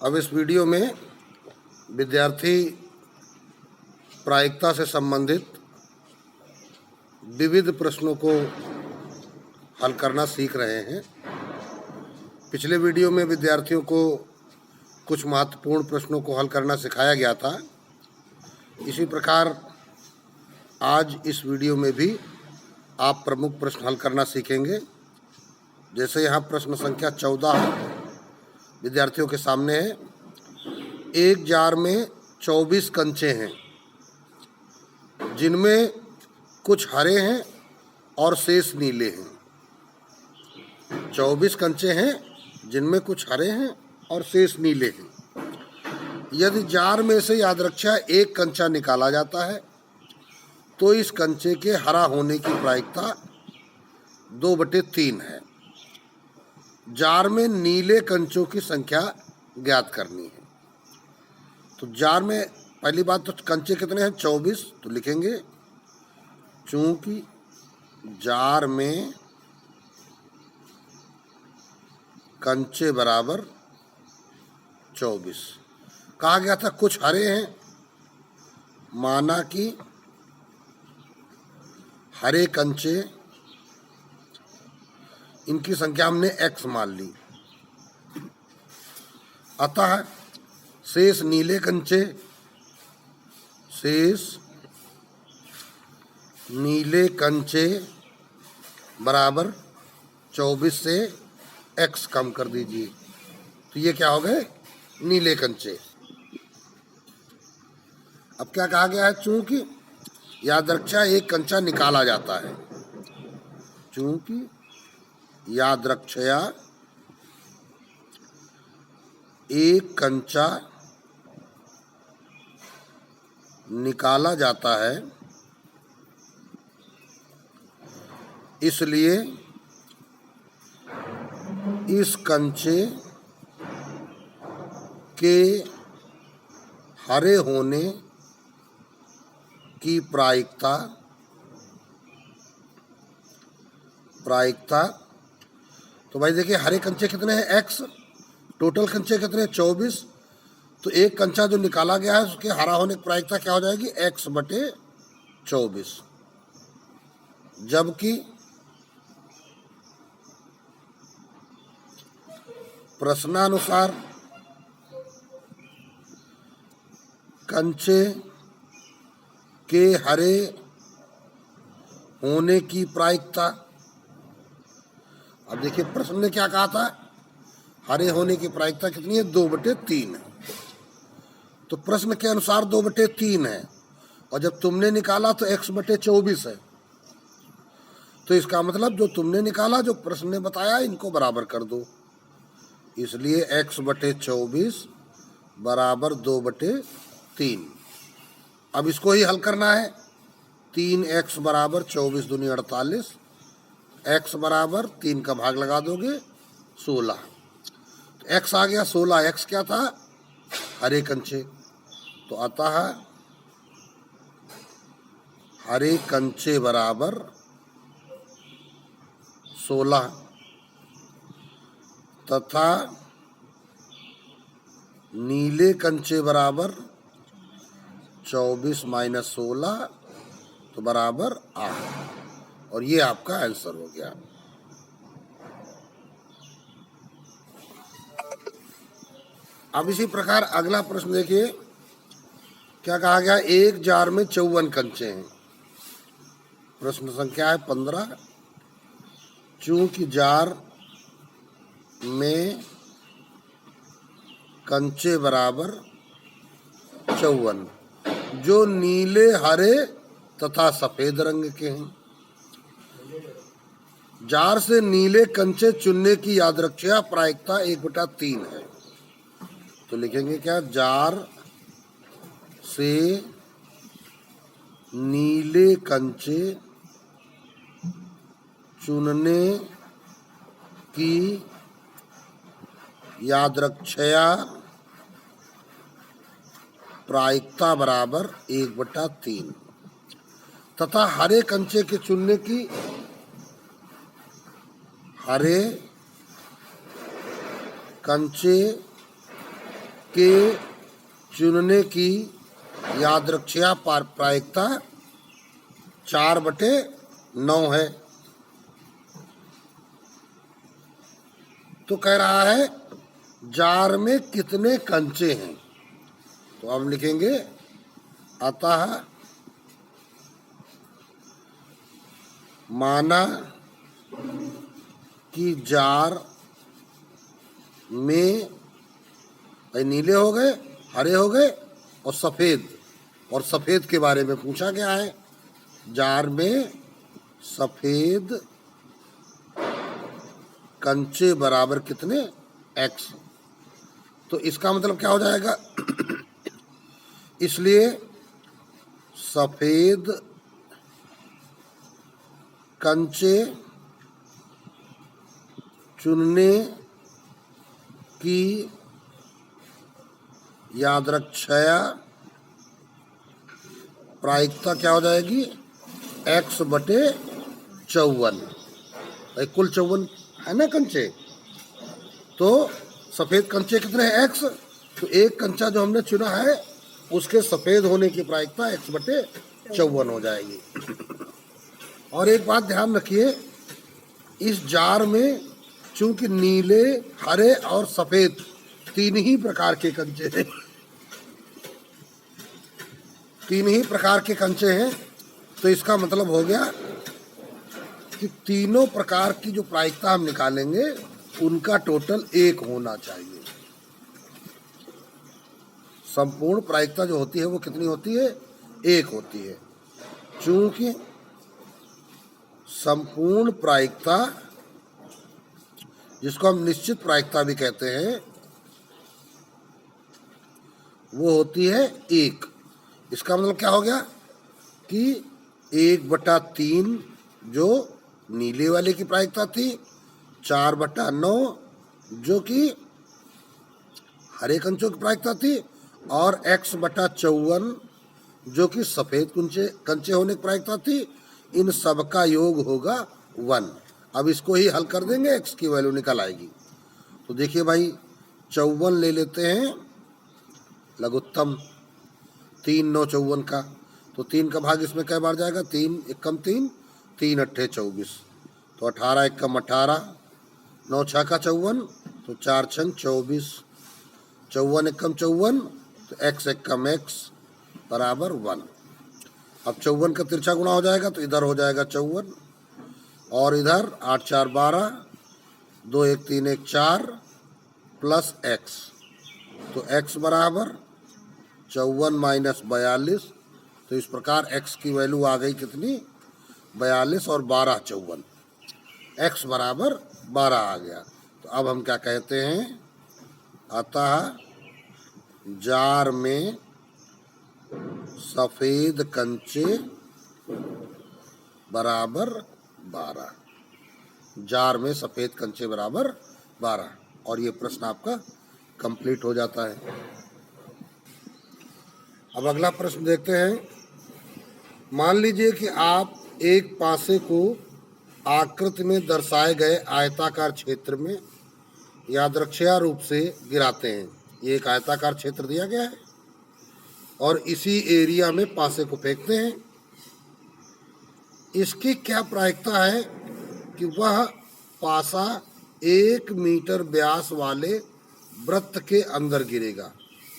अब इस वीडियो में विद्यार्थी प्रायिकता से संबंधित विविध प्रश्नों को हल करना सीख रहे हैं। पिछले वीडियो में विद्यार्थियों को कुछ महत्वपूर्ण प्रश्नों को हल करना सिखाया गया था। इसी प्रकार आज इस वीडियो में भी आप प्रमुख प्रश्न हल करना सीखेंगे। जैसे यहाँ प्रश्न संख्या 14 विद्यार्थियों के सामने है। एक जार में 24 कंचे हैं जिनमें कुछ हरे हैं और शेष नीले हैं। 24 कंचे हैं जिनमें कुछ हरे हैं और शेष नीले हैं। यदि जार में से याद रक्षा एक कंचा निकाला जाता है तो इस कंचे के हरा होने की प्रायिकता 2/3 है। जार में नीले कंचों की संख्या ज्ञात करनी है। तो जार में पहली बात तो कंचे कितने हैं? 24। तो लिखेंगे चूंकि जार में कंचे बराबर 24। कहा गया था कुछ हरे हैं, माना कि हरे कंचे इनकी संख्या हमने x मान ली। अतः शेष नीले कंचे, शेष नीले कंचे बराबर 24 से x कम कर दीजिए। तो ये क्या हो गए? नीले कंचे। अब क्या कहा गया है? चूंकि याद रक्षा एक कंचा निकाला जाता है। चूंकि याद रक्षया एक कंचा निकाला जाता है, इसलिए इस कंचे के हरे होने की प्रायिकता तो भाई देखिए हरे कंचे कितने हैं? x। टोटल कंचे कितने हैं? 24। तो एक कंचा जो निकाला गया है उसके हरा होने की प्रायिकता क्या हो जाएगी? x/24। जबकि प्रश्नानुसार कंचे के हरे होने की प्रायिकता। अब देखिए प्रश्न ने क्या कहा था? हरे होने की प्रायिकता कितनी है? 2/3 है। तो प्रश्न के अनुसार 2/3 है और जब तुमने निकाला तो x/24 है। तो इसका मतलब जो तुमने निकाला, जो प्रश्न ने बताया, इनको बराबर कर दो। इसलिए x/24 बराबर 2/3। अब इसको ही हल करना है। 3x बराबर 24 दूनी 48। x बराबर 3 का भाग लगा दोगे 16। तो x आ गया 16। x क्या था? हरे कंचे। तो अतः हरे कंचे बराबर 16 तथा नीले कंचे बराबर 24 - 16 तो बराबर 8। और ये आपका आंसर हो गया। अब इसी प्रकार अगला प्रश्न देखिए क्या कहा गया? एक जार में 54 कंचे हैं। प्रश्न संख्या है 15। चूंकि जार में कंचे बराबर 54 जो नीले, हरे तथा सफेद रंग के हैं। जार से नीले कंचे चुनने की याद रखिए प्रायिकता 1/3 है। तो लिखेंगे क्या? जार से नीले कंचे चुनने की याद रक्षया प्रायिकता बराबर 1/3 तथा हरे कंचे के चुनने की हरे कंचे के चुनने की यादृच्छिक प्रायिकता 4/9 है। तो कह रहा है जार में कितने कंचे हैं। तो अब लिखेंगे अतः माना कि जार में नीले हो गए, हरे हो गए और सफेद के बारे में पूछा गया है। जार में सफेद कंचे बराबर कितने x। तो इसका मतलब क्या हो जाएगा इसलिए सफेद कंचे चुनने की यादृच्छिक प्रायिकता क्या हो जाएगी x/54। कुल 54 है ना कंचे। तो सफेद कंचे कितने हैं x। तो एक कंचा जो हमने चुना है उसके सफेद होने की प्रायिकता x/54 हो जाएगी। और एक बात ध्यान रखिए, इस जार में चूंकि नीले, हरे और सफेद 3 ही प्रकार के कंचे हैं, 3 ही प्रकार के कंचे हैं। तो इसका मतलब हो गया कि तीनों प्रकार की जो प्रायिकता हम निकालेंगे उनका टोटल 1 होना चाहिए। संपूर्ण प्रायिकता जो होती है वो कितनी होती है 1 होती है। चूंकि संपूर्ण प्रायिकता, जिसको हम निश्चित प्रायिकता भी कहते हैं, वो होती है 1। इसका मतलब क्या हो गया कि 1/3 जो नीले वाले की प्रायिकता थी, 4/9 जो कि हरे कंचों की प्रायिकता थी, और x/54 जो कि सफेद कंचे होने की प्रायिकता थी। इन सब का योग होगा 1। अब इसको ही हल कर देंगे, x की वैल्यू निकल आएगी। तो देखिए भाई 54 ले लेते हैं लघुत्तम, 3 9 54 का। तो 3 का भाग इसमें कई बार जाएगा, 3 एकम 3, 3 अट्ठे 24। तो 18 एकम 18, 9 6 का 54, तो 4 छंग 24, 54 एकम 54, तो x एकम x बराबर 1। अब 54 का तिरछा गुणा हो जाएगा तो इधर हो जाएगा 54 और इधर 8 4 12, 2 1 3 1 4 प्लस x। तो x बराबर 54 - 42। तो इस प्रकार x की वैल्यू आ गई कितनी 42 और 12 54, x बराबर 12 आ गया। तो अब हम क्या कहते हैं, अतः जार में सफेद कंचे बराबर 12। जार में सफेद कंचे बराबर 12। और ये प्रश्न आपका कंप्लीट हो जाता है। अब अगला प्रश्न देखते हैं। मान लीजिए कि आप एक पासे को आकृति में दर्शाए गए आयताकार क्षेत्र में यादृच्छिक रूप से गिराते हैं। ये एक आयताकार क्षेत्र दिया गया है और इसी एरिया में पासे को फेंकते हैं। इसकी क्या प्रायिकता है कि वह पासा 1 मीटर व्यास वाले वृत्त के अंदर गिरेगा।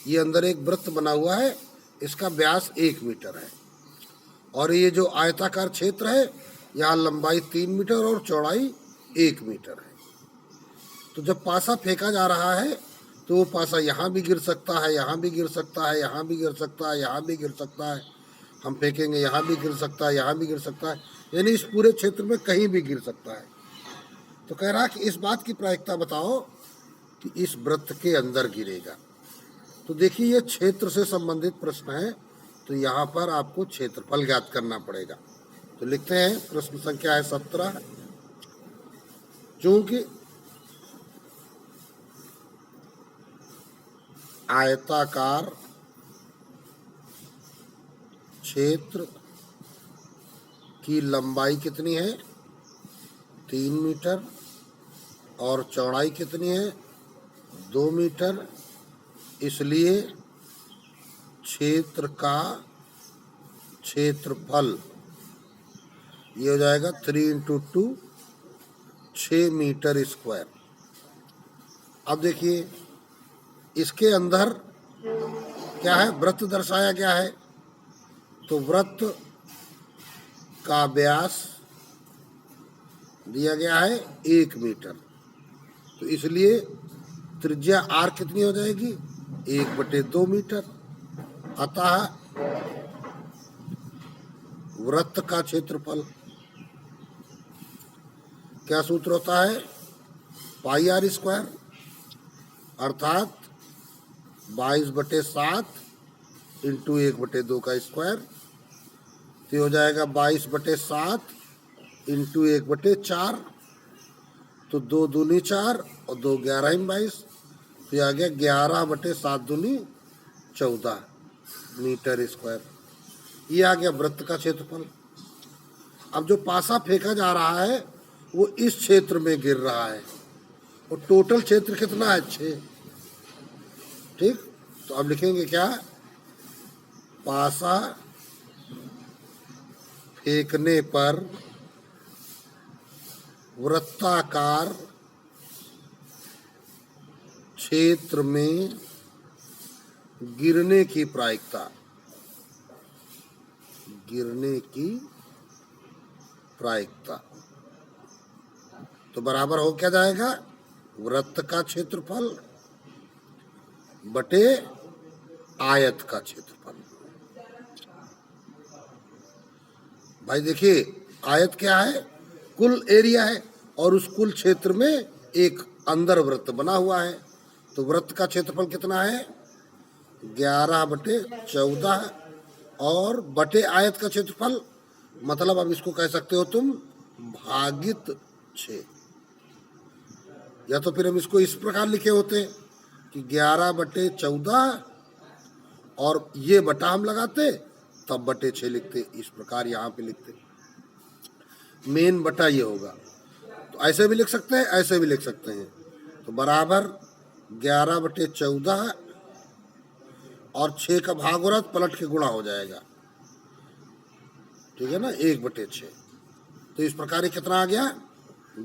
ये अंदर एक वृत्त बना हुआ है, इसका व्यास 1 मीटर है और ये जो आयताकार क्षेत्र है यहाँ लंबाई 3 मीटर और चौड़ाई 1 मीटर है। तो जब पासा फेंका जा रहा है तो वो पासा यहाँ भी गिर सकता है, यहाँ भी गिर सकता है, यहाँ भी गिर सकता है, यहाँ भी गिर सकता है। हम फेंकेंगे यहाँ भी गिर सकता है, यहाँ भी गिर सकता है, यानी इस पूरे क्षेत्र में कहीं भी गिर सकता है। तो कह रहा है कि इस बात की प्रायिकता बताओ कि इस वृत्त के अंदर गिरेगा। तो देखिए ये क्षेत्र से संबंधित प्रश्न है, तो यहाँ पर आपको क्षेत्रफल ज्ञात करना पड़ेगा। तो लिखते हैं, प्रश्न संख्या है 17। चूंकि आयताकार क्षेत्र की लंबाई कितनी है 3 मीटर और चौड़ाई कितनी है 2 मीटर इसलिए क्षेत्र का क्षेत्रफल ये हो जाएगा 3 इंटू 2 6 मीटर स्क्वायर। अब देखिए इसके अंदर क्या है, वृत्त दर्शाया गया है, तो वृत्त का व्यास दिया गया है 1 मीटर, तो इसलिए त्रिज्या r कितनी हो जाएगी 1/2 मीटर। अतः वृत्त का क्षेत्रफल क्या सूत्र होता है, पाई r स्क्वायर, अर्थात 22/7 इंटू 1/2 का स्क्वायर, तो हो जाएगा 22/7 इंटू 1/4, तो 2 दूनी 4 और 2 11 22, तो ये आ गया 11/7 दूनी 14 मीटर स्क्वायर। ये आ गया वृत्त का क्षेत्रफल। अब जो पासा फेंका जा रहा है वो इस क्षेत्र में गिर रहा है और टोटल क्षेत्र कितना है 6, ठीक। तो अब लिखेंगे क्या, पासा फेंकने पर वृत्ताकार क्षेत्र में गिरने की प्रायिकता, गिरने की प्रायिकता, तो बराबर हो क्या जाएगा, वृत्त का क्षेत्रफल बटे आयत का क्षेत्रफल। भाई देखिए आयत क्या है, कुल एरिया है और उस कुल क्षेत्र में एक अंदर वृत्त बना हुआ है, तो वृत्त का क्षेत्रफल कितना है 11/14 और बटे आयत का क्षेत्रफल, मतलब अब इसको कह सकते हो तुम भागित 6, या तो फिर हम इसको इस प्रकार लिखे होते कि 11/14 और ये बटा हम लगाते तब बटे 6 लिखते, इस प्रकार यहाँ पे लिखते, मेन बटा ये होगा। तो ऐसे भी लिख सकते हैं, ऐसे भी लिख सकते हैं, तो बराबर 11/14 और 6 का भागोरत पलट के गुणा हो जाएगा, ठीक है ना, 1/6, तो इस प्रकार ये कितना आ गया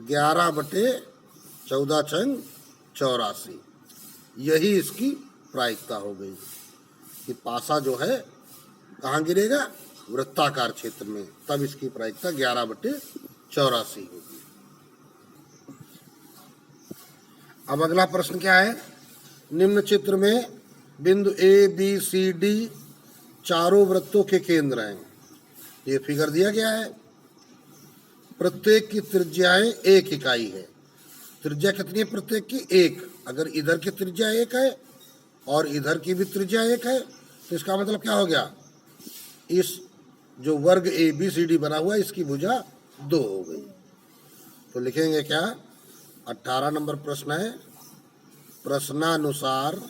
11/14 छंग 84। यही इसकी प्रायिकता हो गई कि पासा जो है कहाँ गिरेगा, वृत्ताकार क्षेत्र में, तब इसकी प्रायिकता 11/84 होगी। अब अगला प्रश्न क्या है, निम्न चित्र में बिंदु ए बी सी डी चारों वृत्तों के केंद्र हैं, ये फिगर दिया गया है, प्रत्येक की त्रिज्याएं 1 इकाई है। त्रिज्या कितनी है प्रत्येक की 1, अगर इधर की त्रिज्या 1 है और इधर की भी त्रिज्या 1 है, तो इसका मतलब क्या हो गया, इस जो वर्ग ए बी सी डी बना हुआ है इसकी भुजा 2 हो गई। तो लिखेंगे क्या, 18 नंबर प्रश्न है, प्रश्नानुसार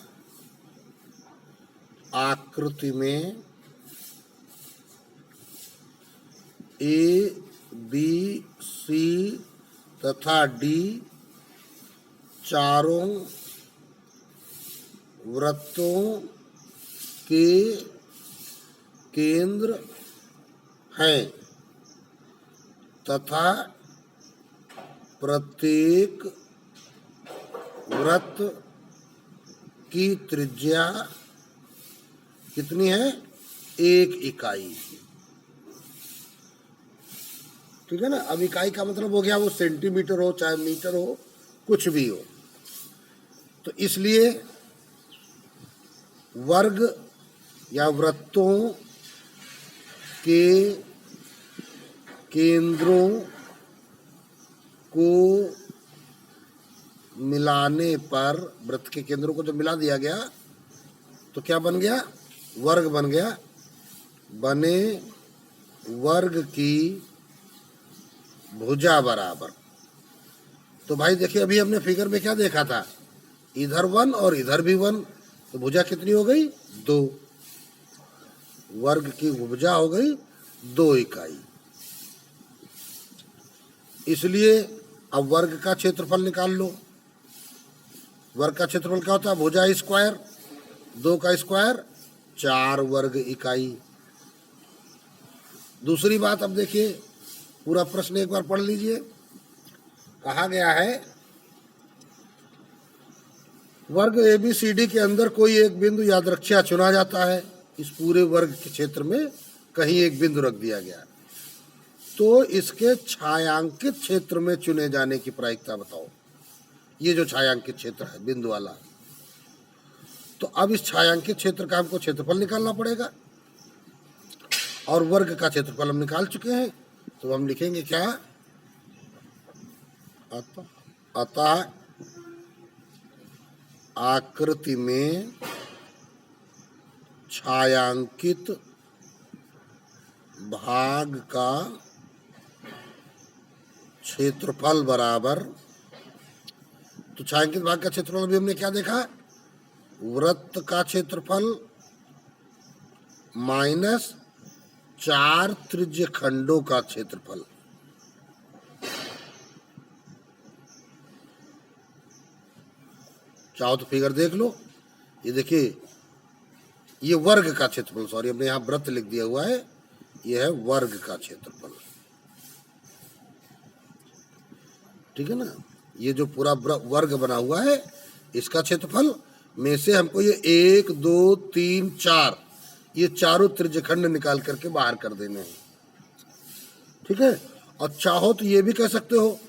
आकृति में ए बी सी तथा डी चारों वृत्तों के केंद्र हैं तथा प्रत्येक वृत्त की त्रिज्या कितनी है 1 इकाई, ठीक है ना। अब इकाई का मतलब हो गया वो सेंटीमीटर हो चाहे मीटर हो कुछ भी हो, तो इसलिए वर्ग या वृत्तों के केंद्रों को मिलाने पर, वृत्त के केंद्रों को जब मिला दिया गया तो क्या बन गया, वर्ग बन गया, बने वर्ग की भुजा बराबर। तो भाई देखिए अभी हमने फिगर में क्या देखा था, इधर 1 और इधर भी 1, तो भुजा कितनी हो गई 2, वर्ग की भुजा हो गई 2 इकाई। इसलिए अब वर्ग का क्षेत्रफल निकाल लो, वर्ग का क्षेत्रफल क्या होता है, भुजा स्क्वायर, 2 का स्क्वायर 4 वर्ग इकाई। दूसरी बात, अब देखिए पूरा प्रश्न एक बार पढ़ लीजिए। कहा गया है वर्ग ABCD के अंदर कोई एक बिंदु यादृच्छिक चुना जाता है। इस पूरे वर्ग के क्षेत्र में कहीं एक बिंदु रख दिया गया, तो इसके छायांकित क्षेत्र में चुने जाने की प्रायिकता बताओ। ये जो छायांकित क्षेत्र है बिंदु वाला, तो अब इस छायांकित क्षेत्र का हमको क्षेत्रफल निकालना पड़ेगा, और वर्ग का क्षेत्रफल हम निकाल चुके हैं। तो हम लिखेंगे क्या, अतः आकृति में छायांकित भाग का क्षेत्रफल बराबर, तो छायांकित भाग का क्षेत्रफल अभी हमने क्या देखा, वृत्त का क्षेत्रफल माइनस 4 त्रिज्य खंडों का क्षेत्रफल। चाहो तो फिगर देख लो। ये देखिए, ये वर्ग का क्षेत्रफल, सॉरी हमने यहाँ वृत्त लिख दिया हुआ है, ये है वर्ग का क्षेत्रफल, ठीक है ना। ये जो पूरा वर्ग बना हुआ है, इसका क्षेत्रफल में से हमको ये 1 2 3 4 ये चारों त्रिज्यखंड निकाल करके बाहर कर देने हैं, ठीक है। और चाहो तो ये भी कह सकते हो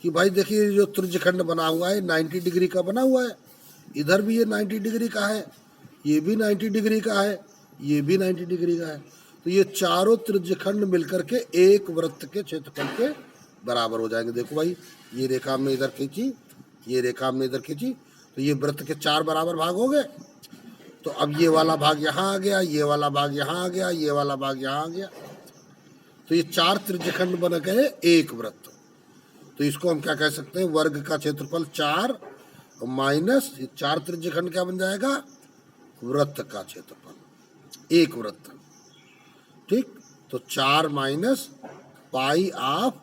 कि भाई देखिए जो त्रिज्यखंड बना हुआ है 90 डिग्री का बना हुआ है, इधर भी ये 90 डिग्री का है, ये भी 90 डिग्री का है, ये भी 90 डिग्री का है, तो ये चारों त्रिज्यखंड मिलकर के एक वृत्त के क्षेत्रफल के बराबर हो जाएंगे। देखो भाई, ये रेखा हमने इधर खींची, ये रेखा हमने इधर खींची, तो ये वृत्त के 4 बराबर भाग हो गए। तो अब ये वाला भाग यहाँ आ गया, ये वाला भाग यहाँ आ गया, ये वाला भाग यहाँ आ गया, तो ये 4 त्रिज्यखंड बन गए एक वृत्त। तो इसको हम क्या कह सकते हैं, वर्ग का क्षेत्रफल 4 माइनस 4 त्रिज्यखंड क्या बन जाएगा, वृत्त का क्षेत्रफल, एक वृत्त, ठीक। तो 4 माइनस पाई ऑफ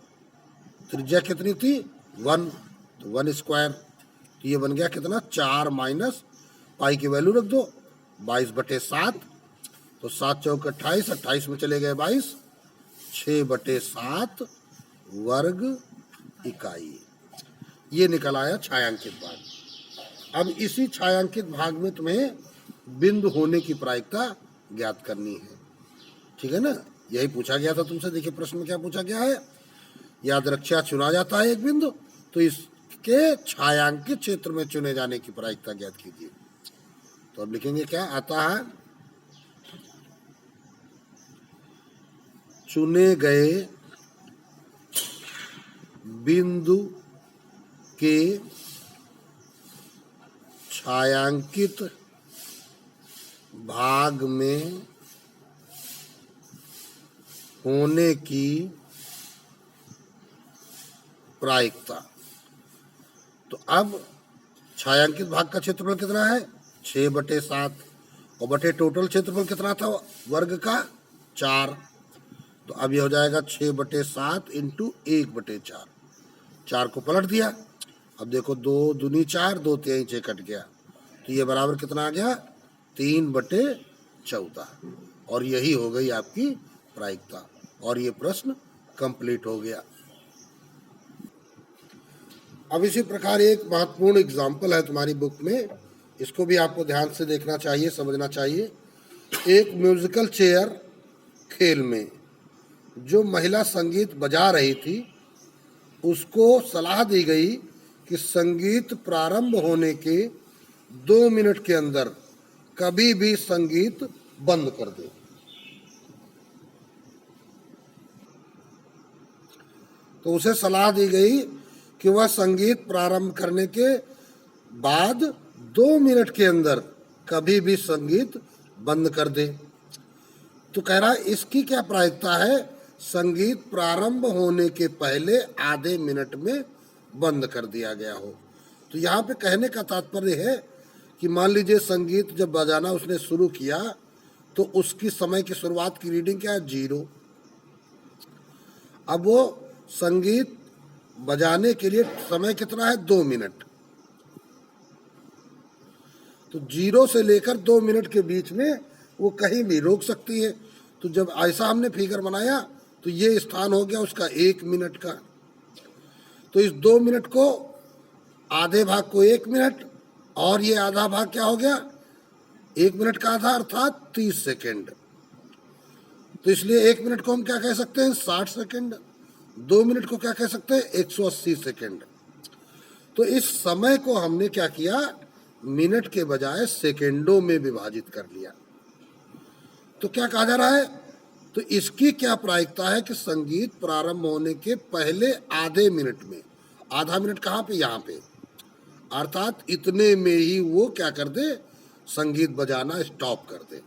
त्रिज्या कितनी थी 1, तो 1 स्क्वायर, तो ये बन गया कितना 4 माइनस पाई की वैल्यू रख दो 22/7, तो 7 चौक 28, 28 में चले गए 22, 6/7 वर्ग इकाई। ये निकल आया छायांकित भाग। अब इसी छायांकित भाग में तुम्हें बिंदु होने की प्रायिकता ज्ञात करनी है, ठीक है ना। यही पूछा गया था तुमसे। देखिए प्रश्न में क्या पूछा गया है, यादृच्छिक चुना जाता है एक बिंदु, तो इसके छायांकित क्षेत्र में चुने जाने की प्रायिकता ज्ञात कीजिए। तो अब लिखेंगे क्या, आता है चुने गए बिंदु के छायांकित भाग में होने की प्रायिकता। तो अब छायांकित भाग का क्षेत्रफल कितना है 6/7, और बटे टोटल क्षेत्रफल कितना था वर्ग का 4, तो अब ये हो जाएगा 6/7 इंटू 1/4, 4 को पलट दिया। अब देखो 2 दूनी 4, 2 3 6 कट गया, तो ये बराबर कितना आ गया 3/14, और यही हो गई आपकी प्रायिकता, और ये प्रश्न कंप्लीट हो गया। अब इसी प्रकार एक महत्वपूर्ण एग्जाम्पल है तुम्हारी बुक में, इसको भी आपको ध्यान से देखना चाहिए, समझना चाहिए। एक म्यूजिकल चेयर खेल में जो महिला संगीत बजा रही थी, उसको सलाह दी गई कि संगीत प्रारंभ होने के 2 मिनट के अंदर कभी भी संगीत बंद कर दे। तो उसे सलाह दी गई कि वह संगीत प्रारंभ करने के बाद 2 मिनट के अंदर कभी भी संगीत बंद कर दे। तो कह रहा इसकी क्या प्रायिकता है, संगीत प्रारंभ होने के पहले आधे मिनट में बंद कर दिया गया हो। तो यहाँ पे कहने का तात्पर्य है कि मान लीजिए संगीत जब बजाना उसने शुरू किया, तो उसकी समय की शुरुआत की रीडिंग क्या है 0। अब वो संगीत बजाने के लिए समय कितना है 2 मिनट। तो 0 से लेकर 2 मिनट के बीच में वो कहीं भी रोक सकती है। तो जब ऐसा हमने फिगर बनाया तो ये स्थान हो गया उसका 1 मिनट का। तो इस 2 मिनट को आधे भाग को 1 मिनट और ये आधा भाग क्या हो गया 1 मिनट का आधा अर्थात 30 सेकेंड। तो इसलिए 1 मिनट को हम क्या कह सकते हैं 60 सेकेंड, 2 मिनट को क्या कह सकते हैं 180 सेकेंड। तो इस समय को हमने क्या किया मिनट के बजाय सेकेंडों में विभाजित कर लिया। तो क्या कहा जा रहा है, तो इसकी क्या प्रायिकता है कि संगीत प्रारंभ होने के पहले आधे मिनट में, आधा मिनट कहाँ पे यहाँ पे, अर्थात इतने में ही वो क्या कर दे संगीत बजाना स्टॉप कर दे।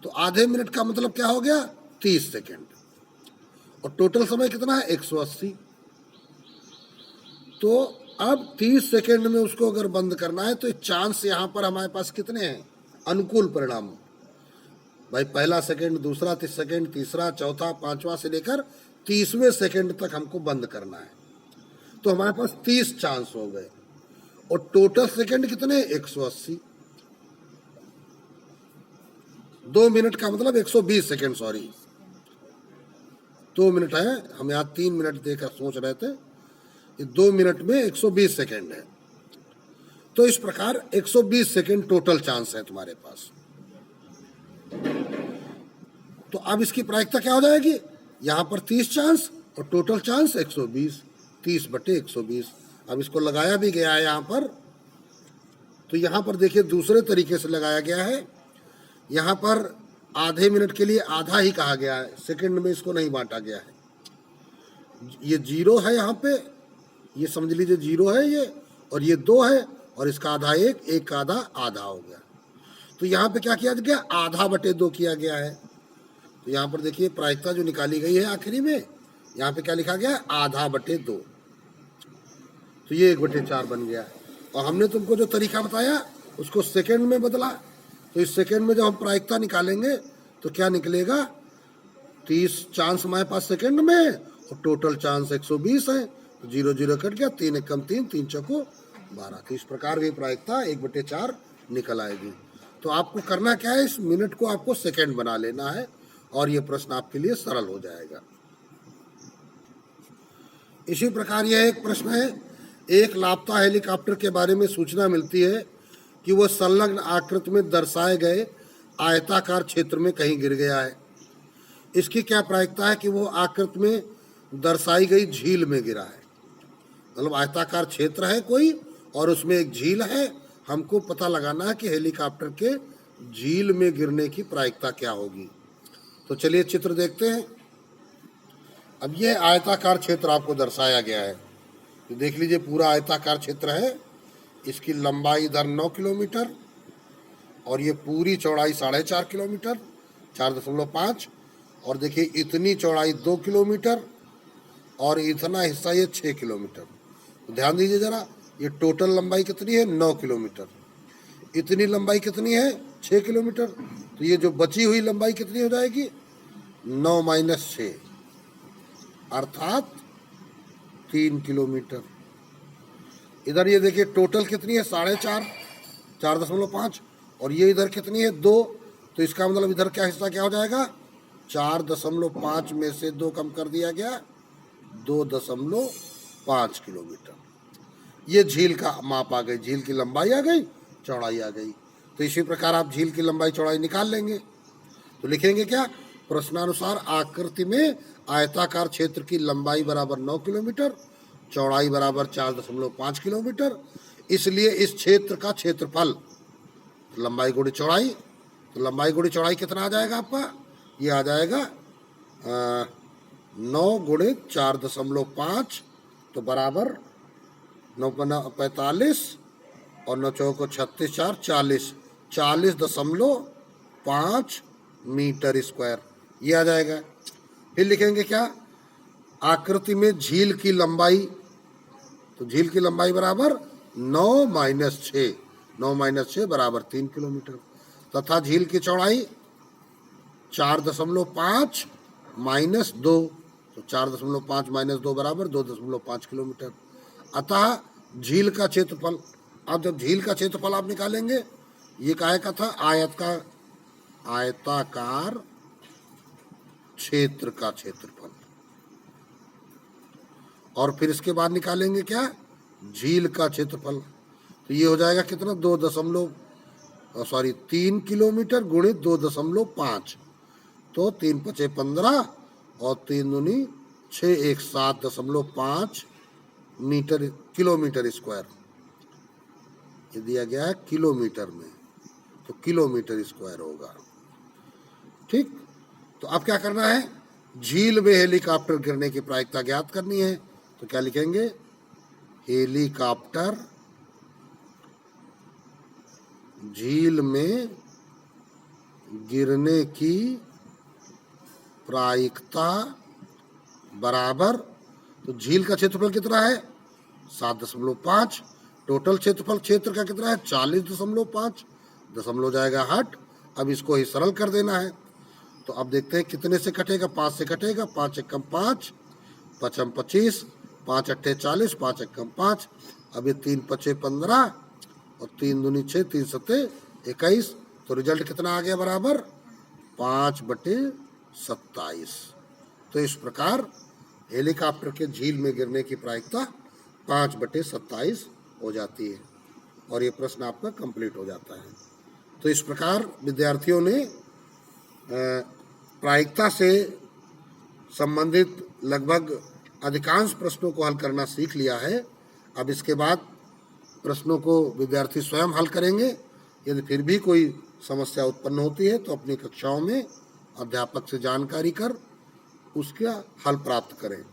तो आधे मिनट का मतलब क्या हो गया 30 सेकेंड और टोटल समय कितना है 180। तो अब 30 सेकेंड में उसको अगर बंद करना है तो चांस यहाँ पर हमारे पास कितने हैं अनुकूल परिणाम भाई, पहला सेकेंड, दूसरा सेकेंड, तीसरा, चौथा, पांचवा से लेकर 30वें सेकेंड तक हमको बंद करना है। तो हमारे पास 30 चांस हो गए और टोटल सेकेंड कितने 180। 2 मिनट का मतलब 120 सेकेंड, सॉरी 2 मिनट है, हम यहाँ 3 मिनट देकर सोच रहे थे, ये 2 मिनट में 120 सेकेंड है। तो इस प्रकार 120 सेकेंड टोटल चांस है तुम्हारे पास। तो अब इसकी प्रायिकता क्या हो जाएगी, यहाँ पर 30 चांस और टोटल चांस 120, 30/120। अब इसको लगाया भी गया है यहाँ पर, तो यहाँ पर देखिए दूसरे तरीके से लगाया गया है। यहाँ पर आधे मिनट के लिए आधा ही कहा गया है, सेकंड में इसको नहीं बांटा गया है। ये 0 है यहाँ पे, ये समझ लीजिए 0 है ये, और ये 2 है और इसका आधा 1, 1 का आधा आधा हो गया। तो यहाँ पे क्या किया गया ½ किया गया है। तो यहाँ पर देखिए प्रायिकता जो निकाली गई है आखिरी में, यहाँ पे क्या लिखा गया ½ तो ये 1/4 बन गया। और हमने तुमको जो तरीका बताया उसको सेकंड में बदला। तो इस सेकंड में जब हम प्रायिकता निकालेंगे तो क्या निकलेगा 30 चांस हमारे पास सेकंड में और टोटल चांस 120 है। तो 0 0 कट गया, 3 1 3, 3 चौको 12। तो इस प्रकार की प्रायिकता 1/4 निकल आएगी। तो आपको करना क्या है, इस मिनट को आपको सेकंड बना लेना है और ये प्रश्न आपके लिए सरल हो जाएगा। इसी प्रकार यह एक प्रश्न है, एक लापता हेलीकॉप्टर के बारे में सूचना मिलती है कि वह संलग्न आकृति में दर्शाए गए आयताकार क्षेत्र में कहीं गिर गया है। इसकी क्या प्रायिकता है कि वो आकृति में दर्शाई गई झील में गिरा है। मतलब आयताकार क्षेत्र है कोई और उसमें एक झील है, हमको पता लगाना है कि हेलीकॉप्टर के झील में गिरने की प्रायिकता क्या होगी। तो चलिए चित्र देखते हैं। अब ये आयताकार क्षेत्र आपको दर्शाया गया है, तो देख लीजिए पूरा आयताकार क्षेत्र है। इसकी लंबाई इधर 9 किलोमीटर और ये पूरी चौड़ाई 4.5 किलोमीटर, 4.5, और देखिए इतनी चौड़ाई 2 किलोमीटर और इतना हिस्सा ये 6 किलोमीटर। तो ध्यान दीजिए जरा, ये टोटल लंबाई कितनी है 9 किलोमीटर, इतनी लंबाई कितनी है 6 किलोमीटर। तो ये जो बची हुई लंबाई कितनी हो जाएगी 9 - 6 अर्थात 3 किलोमीटर। इधर ये देखिए टोटल कितनी है 4.5, 4.5, और ये इधर कितनी है 2। तो इसका मतलब इधर क्या हिस्सा क्या हो जाएगा 4.5 में से 2 कम कर दिया गया 2.5 किलोमीटर। ये झील का माप आ गई, झील की लंबाई आ गई, चौड़ाई आ गई। तो इसी प्रकार आप झील की लंबाई चौड़ाई निकाल लेंगे। तो लिखेंगे क्या, प्रश्नानुसार आकृति में आयताकार क्षेत्र की लंबाई बराबर 9 किलोमीटर, चौड़ाई बराबर 4.5 किलोमीटर। इसलिए इस क्षेत्र का क्षेत्रफल लंबाई गुणी चौड़ाई, तो लंबाई गुणी चौड़ाई कितना आ जाएगा आपका, ये आ जाएगा 9 × 4.5, तो बराबर 9 × 45 और 9 × 36, 4 40.5 मीटर स्क्वायर, ये आ जाएगा। फिर लिखेंगे क्या, आकृति में झील की लंबाई, तो झील की लंबाई बराबर 9 - 6, 9 - 6 बराबर 3 किलोमीटर, तथा झील की चौड़ाई 4.5 - 2, तो 4.5 - 2 बराबर 2.5 किलोमीटर। अतः झील का क्षेत्रफल अब जब झील का क्षेत्रफल आप निकालेंगे, ये काय का था, आयताकार क्षेत्र का क्षेत्रफल, और फिर इसके बाद निकालेंगे क्या, झील का क्षेत्रफल। तो ये हो जाएगा कितना, 3 किलोमीटर गुणित 2.5, तो 3 × 5 = 15 और 3 दूनी 6, 1 7.5 किलोमीटर स्क्वायर। ये दिया गया है किलोमीटर में, तो किलोमीटर स्क्वायर होगा। ठीक, तो अब क्या करना है, झील में हेलीकॉप्टर गिरने की प्रायिकता ज्ञात करनी है। तो क्या लिखेंगे, हेलीकॉप्टर झील में गिरने की प्रायिकता बराबर, तो झील का क्षेत्रफल कितना है, 7.5, टोटल क्षेत्रफल क्षेत्र का कितना है, 40.5, दशमलव जाएगा हट। अब इसको ही सरल कर देना है। तो अब देखते हैं कितने से कटेगा, 5 से कटेगा, 5 × 5, 5 × 25, 5 × 8 = 40, 5 × 5, अब ये 3 × 5 = 15 और 3 दूनी 6, 3 × 7 = 21। तो रिजल्ट कितना आ गया, बराबर 5/27। तो इस प्रकार हेलीकॉप्टर के झील में गिरने की प्रायिकता 5/27 हो जाती है, और ये प्रश्न आपका कंप्लीट हो जाता है। तो इस प्रकार विद्यार्थियों ने प्रायिकता से संबंधित लगभग अधिकांश प्रश्नों को हल करना सीख लिया है। अब इसके बाद प्रश्नों को विद्यार्थी स्वयं हल करेंगे। यदि फिर भी कोई समस्या उत्पन्न होती है तो अपनी कक्षाओं में अध्यापक से जानकारी कर उसका हल प्राप्त करें।